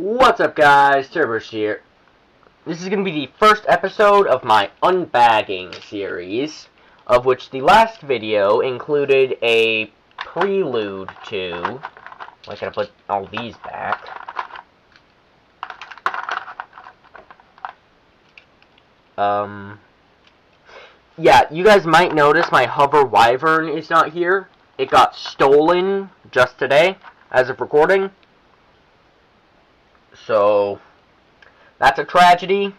What's up, guys? Cerberus here. This is going to be the first episode of my unbagging series, of which the last video included a prelude to... I gotta put all these back. Yeah, you guys might notice my hover wyvern is not here. It got stolen just today, as of recording. So, that's a tragedy.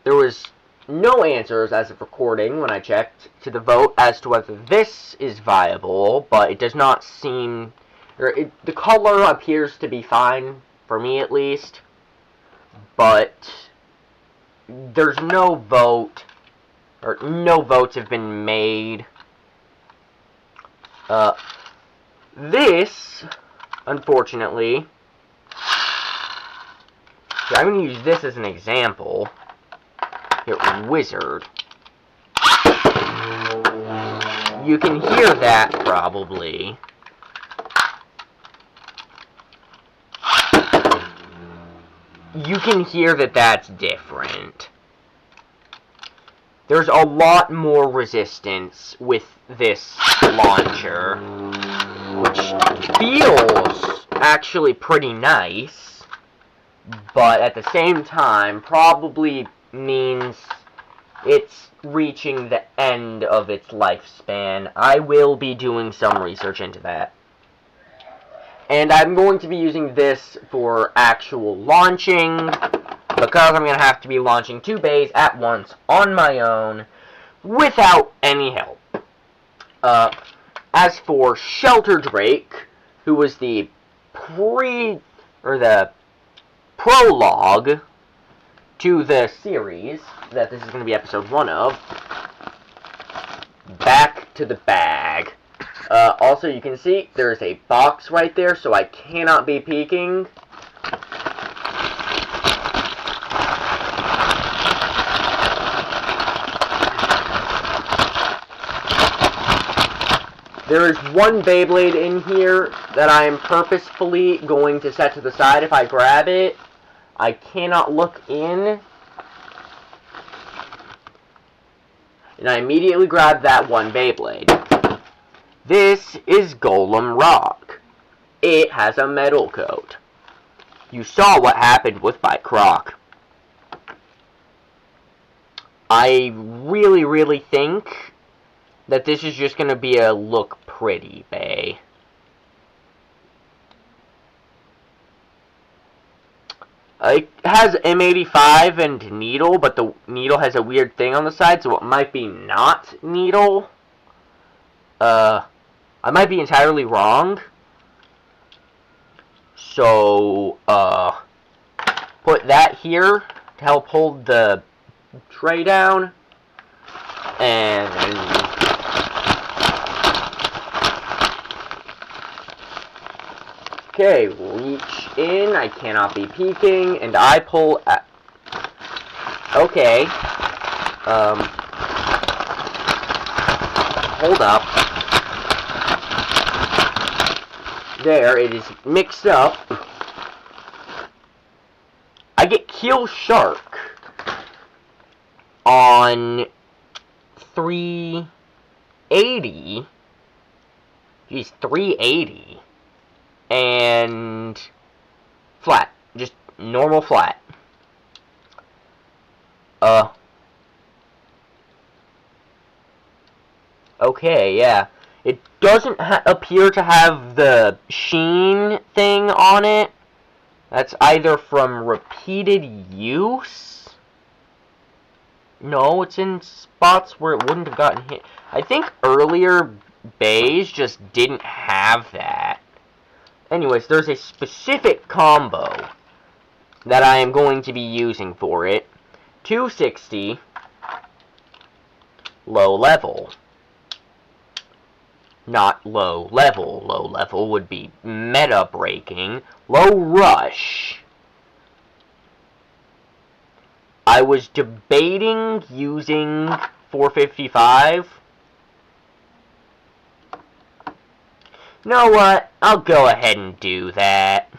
There was no answers as of recording when I checked to the vote as to whether this is viable, but it does not seem... the color appears to be fine, for me at least, but there's no vote, or no votes have been made. This, unfortunately... I'm going to use this as an example. Here, wizard. You can hear that, probably. You can hear that that's different. There's a lot more resistance with this launcher, which feels actually pretty nice, but at the same time probably means it's reaching the end of its lifespan. I will be doing some research into that. And I'm going to be using this for actual launching, because I'm going to have to be launching 2 bays at once on my own, without any help. As for Shelter Drake, who was the prologue to the series that this is going to be episode 1 of, back to the bag. Also, you can see there's a box right there, so I cannot be peeking. There is one Beyblade in here that I am purposefully going to set to the side if I grab it. I cannot look in. And I immediately grab that one Beyblade. This is Golem Rock. It has a metal coat. You saw what happened with my Croc. I really think that this is just going to be a look pretty bay. It has M85 and needle, but the needle has a weird thing on the side, so it might be not needle. I might be entirely wrong. So, put that here to help hold the tray down. And okay, reach in. I cannot be peeking, and I pull at... Okay. Hold up. There, it is mixed up. I get keel-shark on 380. Geez, 380. And flat. Just normal flat. Okay, yeah. It doesn't appear to have the sheen thing on it. That's either from repeated use. No, it's in spots where it wouldn't have gotten hit. I think earlier bays just didn't have that. Anyways, there's a specific combo that I am going to be using for it. 260, low level. Not low level. Low level would be meta breaking. Low rush. I was debating using 455. You know what? I'll go ahead and do that.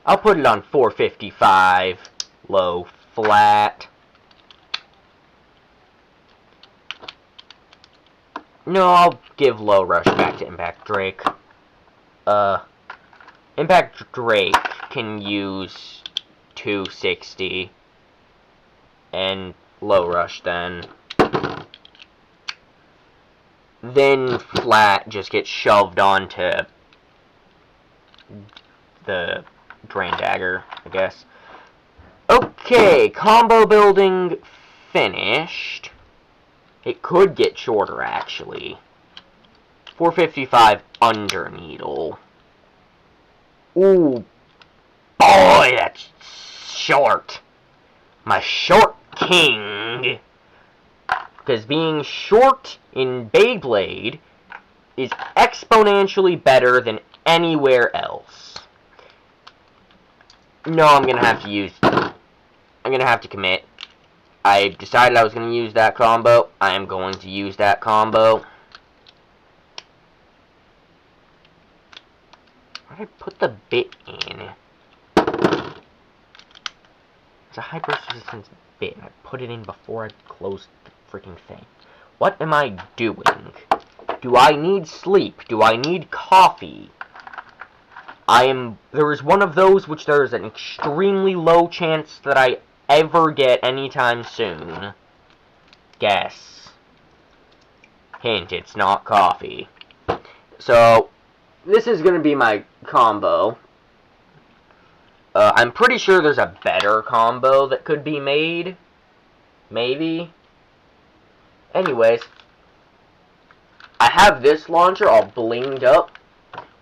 I'll put it on 455, low, flat. No, I'll give low rush back to Impact Drake. Impact Drake can use 260 and low rush then. Then flat just gets shoved onto the Drain Dagger, I guess. Okay, combo building finished. It could get shorter, actually. 455 under needle. Ooh, boy, that's short. My short king. Because being short in Beyblade is exponentially better than anywhere else. No, I'm gonna have to commit. I decided I was going to use that combo. I am going to use that combo. Where did I put the bit in? It's a high burst resistance bit. I put it in before I closed the freaking thing. What am I doing? Do I need sleep? Do I need coffee? There is one of those which there is an extremely low chance that I ever get anytime soon. Guess. Hint, it's not coffee. So, this is going to be my combo. I'm pretty sure there's a better combo that could be made. Maybe. Anyways, I have this launcher all blinged up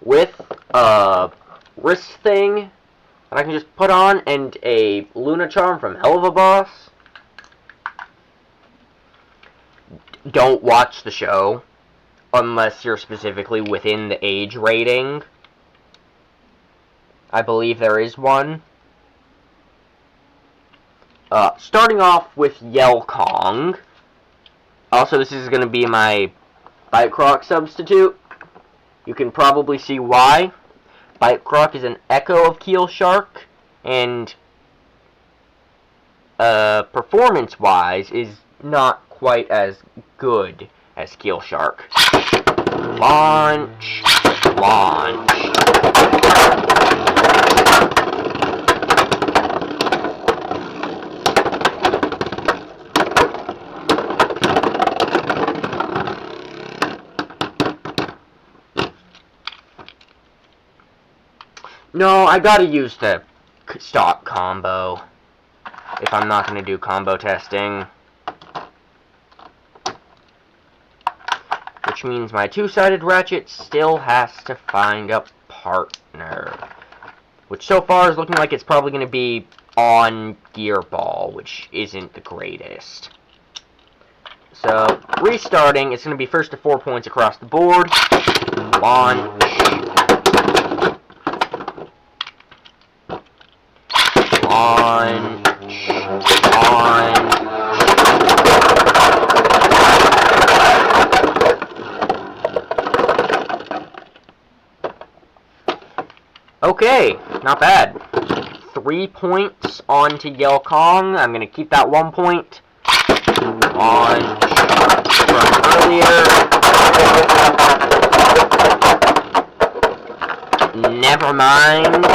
with a wrist thing I can just put on, and a Luna Charm from Hell of a Boss. Don't watch the show unless you're specifically within the age rating. I believe there is one. Starting off with Yell Kong. Also, this is going to be my Bite Croc substitute. You can probably see why. Bite Croc is an echo of Keel-Shark, and performance-wise is not quite as good as Keel-Shark. Launch, launch. No, I gotta use the stock combo if I'm not gonna do combo testing. Which means my two-sided ratchet still has to find a partner. Which so far is looking like it's probably gonna be on Gearball, which isn't the greatest. So, restarting, it's gonna be first to 4 points across the board. Launch. On. Okay, not bad. 3 points onto Yell Kong. I'm gonna keep that 1 point. On from earlier. Never mind.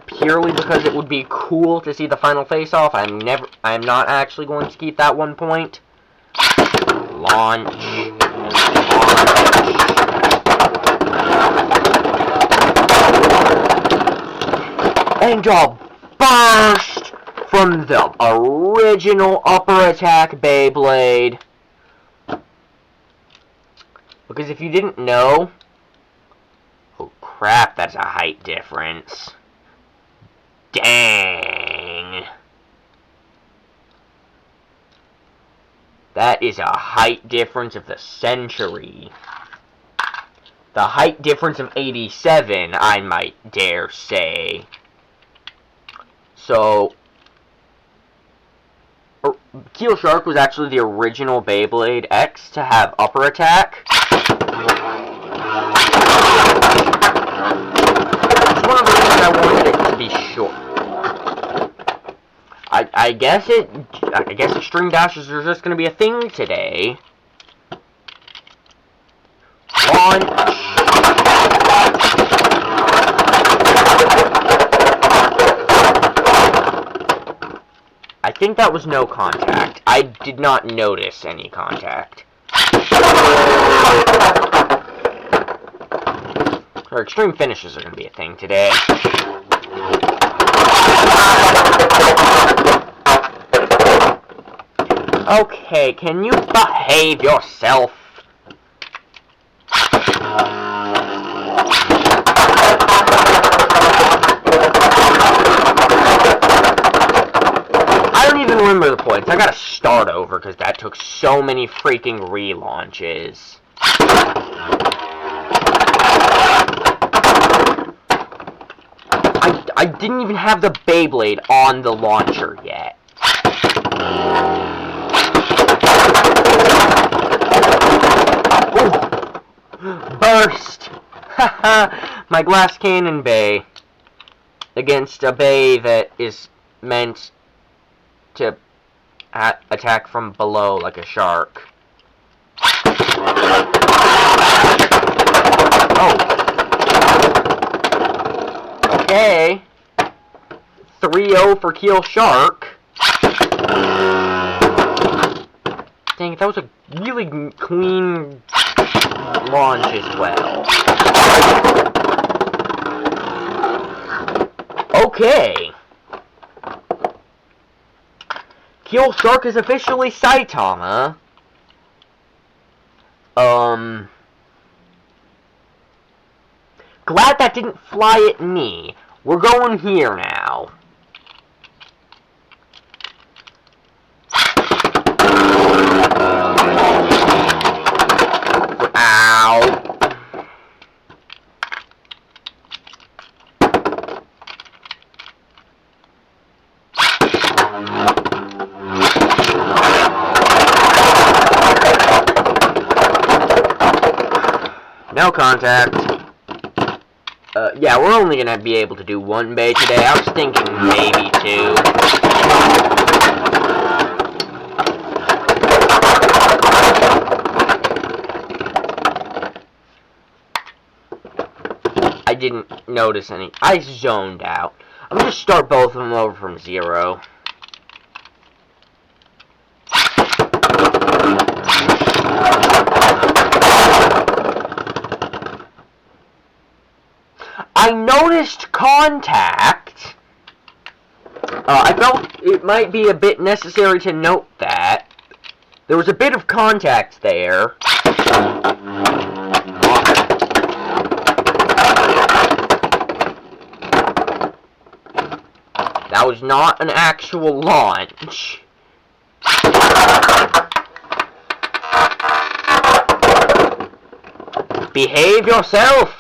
Purely because it would be cool to see the final face-off, I'm not actually going to keep that 1 point. Launch. And a burst from the original upper attack Beyblade. Because if you didn't know, oh crap, that's a height difference. Dang. That is a height difference of the century. The height difference of 87, I might dare say. So, Keel-Shark was actually the original Beyblade X to have upper attack. It's one of the reasons I wanted it to be sure. I guess extreme dashes are just gonna be a thing today. Launch. I think that was no contact. I did not notice any contact. Our extreme finishes are going to be a thing today. Okay, can you behave yourself? I don't even remember the points. I gotta start over because that took so many freaking relaunches. I didn't even have the Beyblade on the launcher yet. Ooh. Burst! Haha! My glass cannon bay against a bay that is meant to attack from below like a shark. Oh. Okay. 3-0 for keel-shark. Dang it, that was a really clean launch as well. Okay. Keel-shark is officially Saitama. Glad that didn't fly at me. We're going here now. Ow. No contact. Yeah, we're only gonna be able to do one bay today. I was thinking maybe two. I didn't notice any. I zoned out. I'm gonna start both of them over from 0. I noticed contact. I felt it might be a bit necessary to note that. There was a bit of contact there. That was not an actual launch. Behave yourself!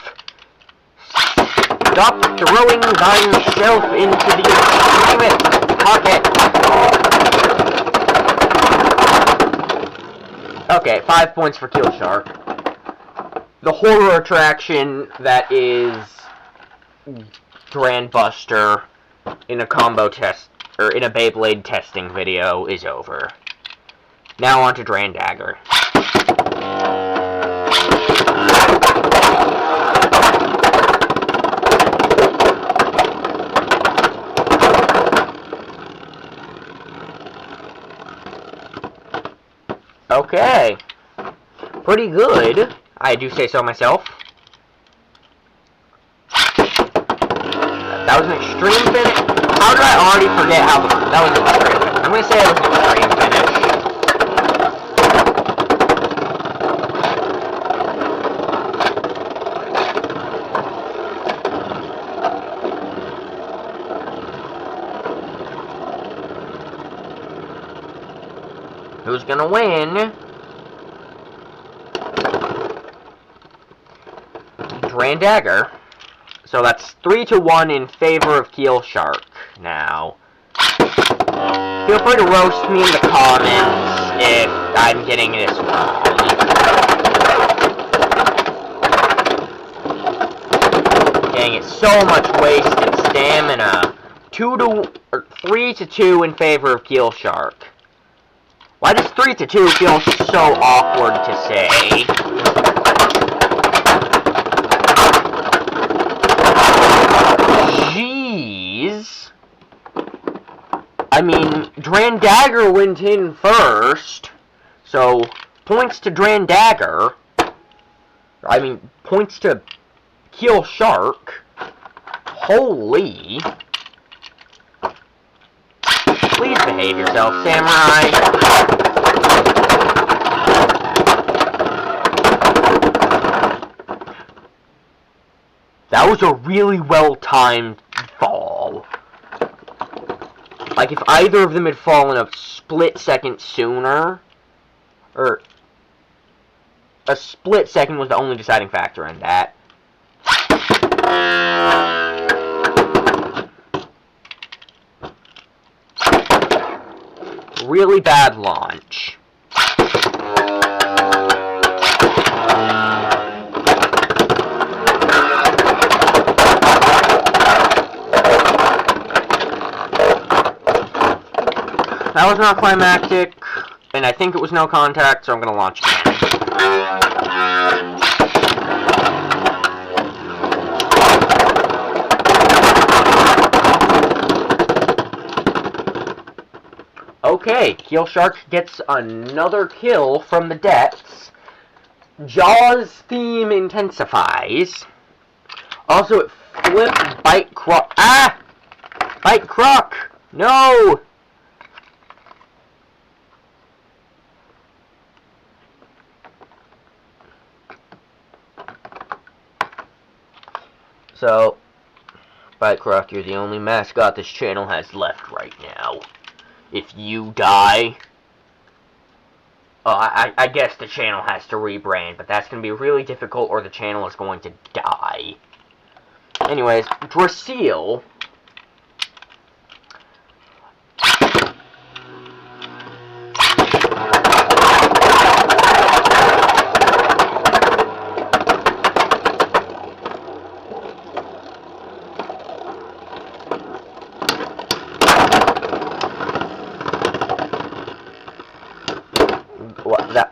Stop throwing thyself into the extremist pocket! Okay, 5 points for keel-shark. The horror attraction that is Grand Buster in a combo test, or in a Beyblade testing video is over. Now on to Grand Dagger. Okay. Pretty good, I do say so myself. That was an extreme finish. How did I already forget how that was an extreme finish? I'm gonna say it was an extreme finish. Who's gonna win? Grand Dagger. So that's 3-1 in favor of keel-shark now. Feel free to roast me in the comments if I'm getting this wrong. Dang, it's so much wasted stamina 3 to 2 in favor of Keel Shark. Why does 3 to 2 feel so awkward to say? Jeez. I mean, Drandagger went in first, so points to Drandagger. I mean, points to Keel Shark. Holy. Please behave yourself, Samurai. That was a really well-timed fall. Like, if either of them had fallen a split second sooner, or a split second was the only deciding factor in that. Really bad launch. That was not climactic, and I think it was no contact, so I'm going to launch again. Okay, Keel Shark gets another kill from the depths. Jaws theme intensifies. Also, it flipped Bite Croc. Ah! Bite Croc! No! So, Bite Croc, you're the only mascot this channel has left right now. If you die, I guess the channel has to rebrand, but that's going to be really difficult or the channel is going to die. Anyways, Drasil.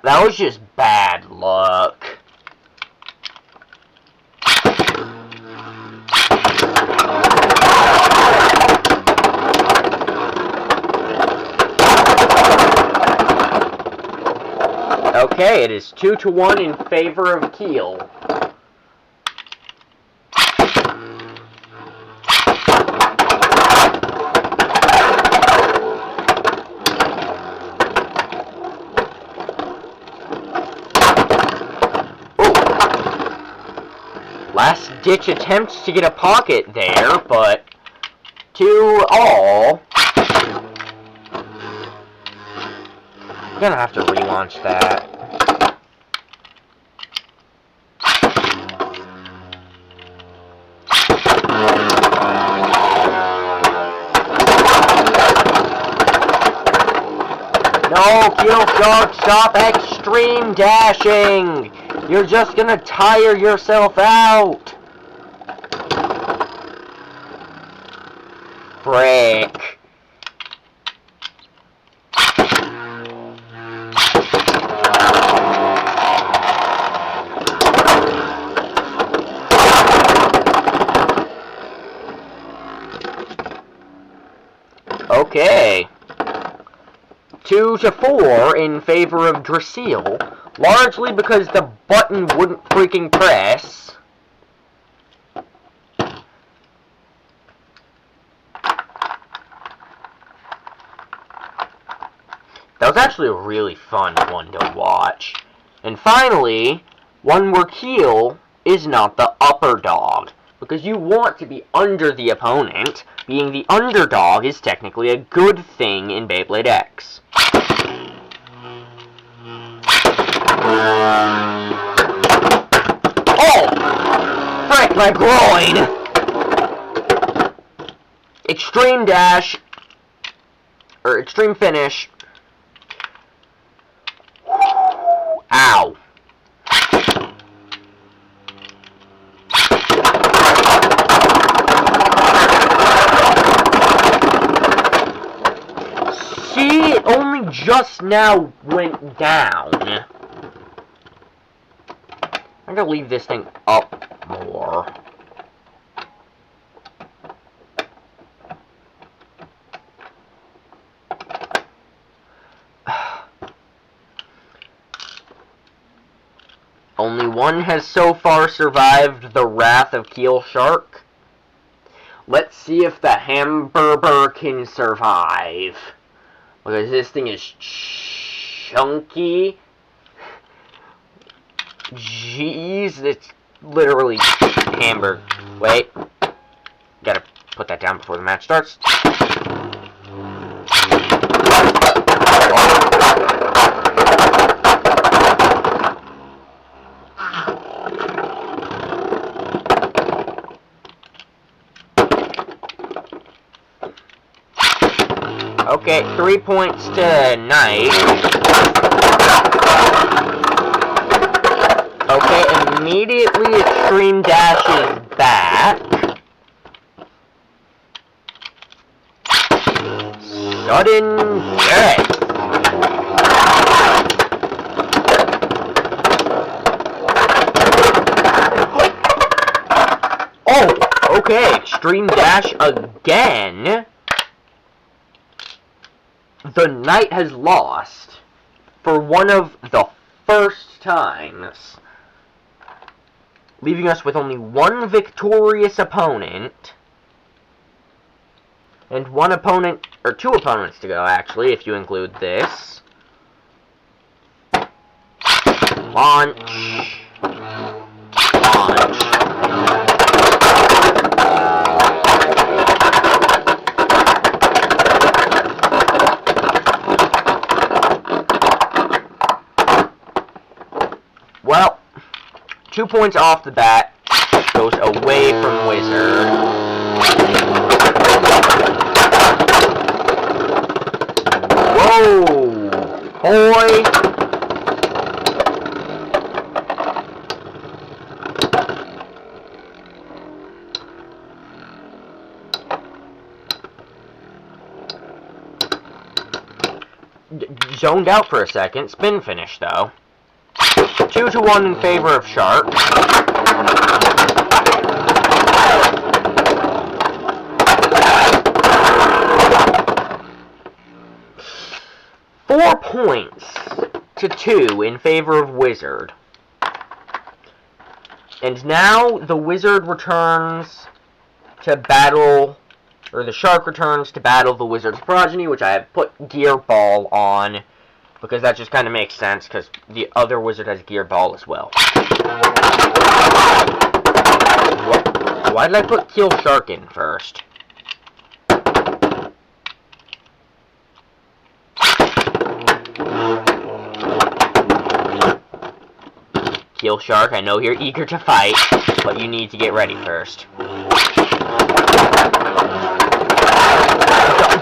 That was just bad luck. Okay, it is 2 to 1 in favor of Keel. Last-ditch attempts to get a pocket there, but 2 all. I'm gonna have to relaunch that. No, Keel Shark, stop extreme dashing! You're just gonna tire yourself out! Frick. Okay. 2 to 4 in favor of Drasil. Largely because the button wouldn't freaking press. That was actually a really fun one to watch. And finally, one where Keel is not the upper dog. Because you want to be under the opponent. Being the underdog is technically a good thing in Beyblade X. Oh! Frick, my groin! Extreme dash. Or extreme finish. Ow. only just now went down. I'm gonna leave this thing up more. Only one has so far survived the wrath of Keel Shark. Let's see if the hamburger can survive. Because this thing is chunky. Jeez, it's literally hamburger. Wait. Gotta put that down before the match starts. Okay, 3 points to Knight. Okay, immediately Extreme dashes back. Sudden death. Oh, okay, Extreme dash again. The Knight has lost for one of the first times, leaving us with only one victorious opponent, and one opponent, or two opponents to go, actually, if you include this. Launch. Launch. Well, 2 points off the bat goes away from Wizard. Whoa, boy! Zoned out for a second. Spin finish, though. 2-1 in favor of Shark. Four points to 2 in favor of Wizard. And now the Wizard returns to battle, or the Shark returns to battle the Wizard's progeny, which I have put Gear Ball on, because that just kind of makes sense, because the other Wizard has Gear Ball as well. Why did I put Keel Shark in first? Keel Shark, I know you're eager to fight, but you need to get ready first.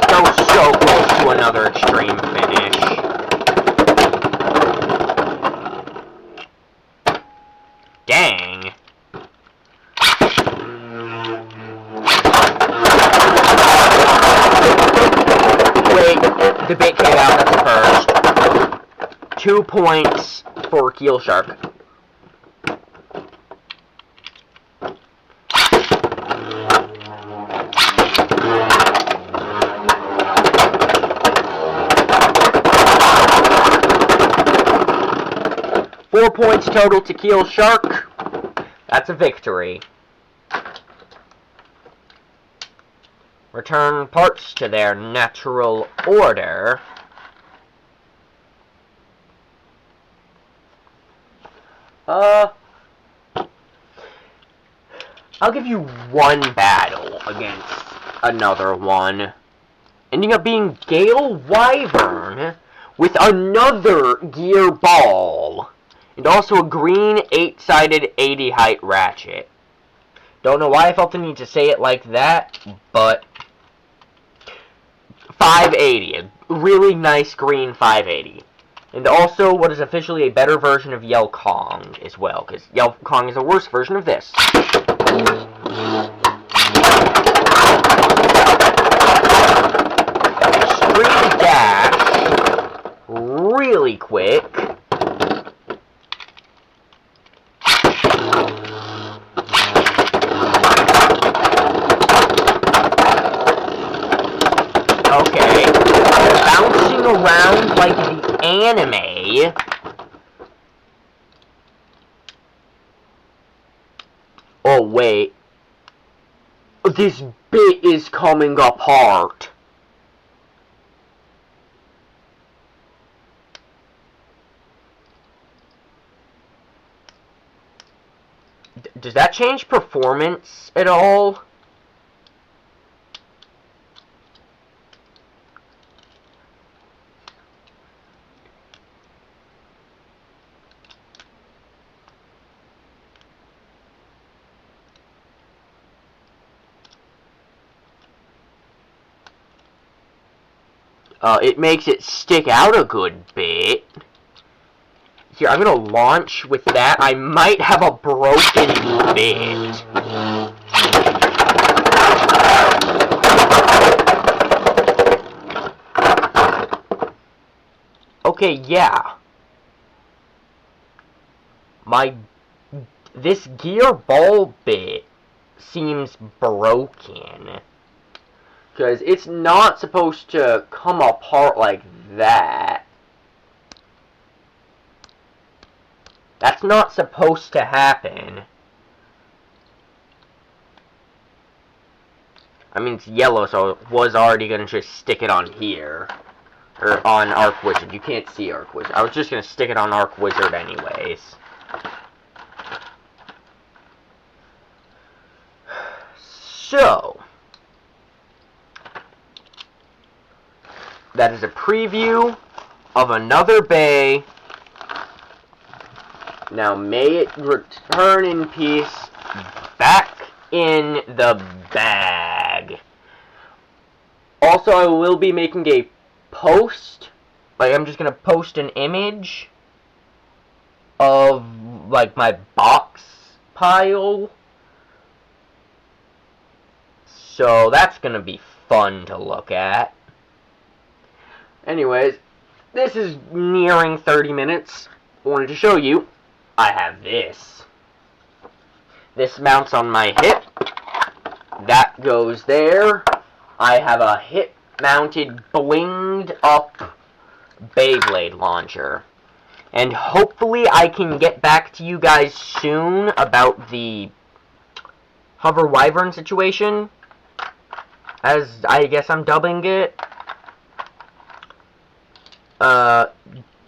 That was so close to another extreme finish. Dang. Wait, the bait came out, that's the first. 2 points for Keel Shark. Four points total to Keel Shark. That's a victory. Return parts to their natural order. I'll give you one battle against another one. Ending up being Gale Wyvern with another Gear Ball. And also a green 8-sided 80 height ratchet. Don't know why I felt the need to say it like that, but 580, a really nice green 580. And also what is officially a better version of Yell Kong as well, because Yell Kong is a worse version of this. Extreme dash. really quick. Okay, bouncing around like the anime. Oh, wait. This bit is coming apart. Does that change performance at all? It makes it stick out a good bit. Here, I'm gonna launch with that. I might have a broken bit. Okay, yeah. This gear ball bit seems broken. Because it's not supposed to come apart like that. That's not supposed to happen. I mean, it's yellow, so it was already going to just stick it on here. Or on Arc Wizard. You can't see Arc Wizard. I was just going to stick it on Arc Wizard anyways. So, that is a preview of another bay. Now may it return in peace back in the bag. Also, I will be making a post. Like, I'm just going to post an image of, like, my box pile. So that's going to be fun to look at. Anyways, this is nearing 30 minutes. I wanted to show you, I have this. This mounts on my hip. That goes there. I have a hip-mounted, blinged-up Beyblade launcher. And hopefully I can get back to you guys soon about the Hover Wyvern situation, as I guess I'm dubbing it.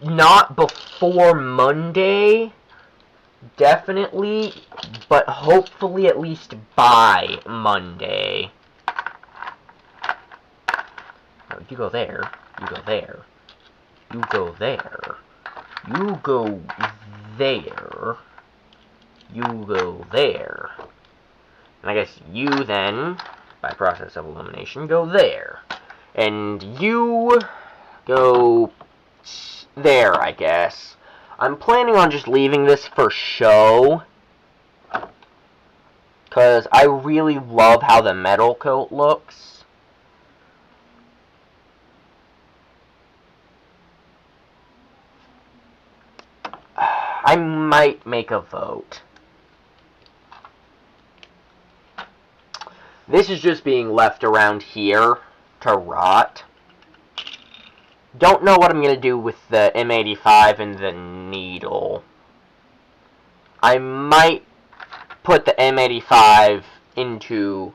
Not before Monday, definitely, but hopefully at least by Monday. No, you go there, you go there, you go there, you go there, you go there. And I guess you then, by process of elimination, go there. And you go there, I guess. I'm planning on just leaving this for show, because I really love how the metal coat looks. I might make a vote. This is just being left around here to rot. Don't know what I'm going to do with the M85 and the needle. I might put the M85 into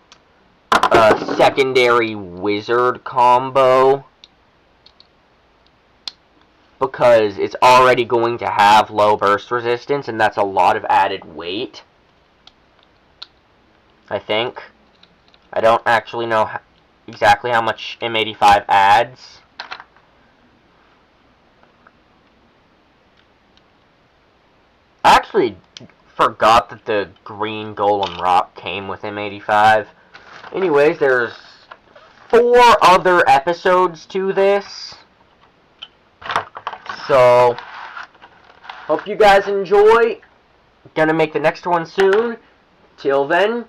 a secondary wizard combo, because it's already going to have low burst resistance, and that's a lot of added weight, I think. I don't actually know exactly how much M85 adds. I actually forgot that the green golem rock came with M85. Anyways, there's 4 other episodes to this. So, hope you guys enjoy. Gonna make the next one soon. Till then,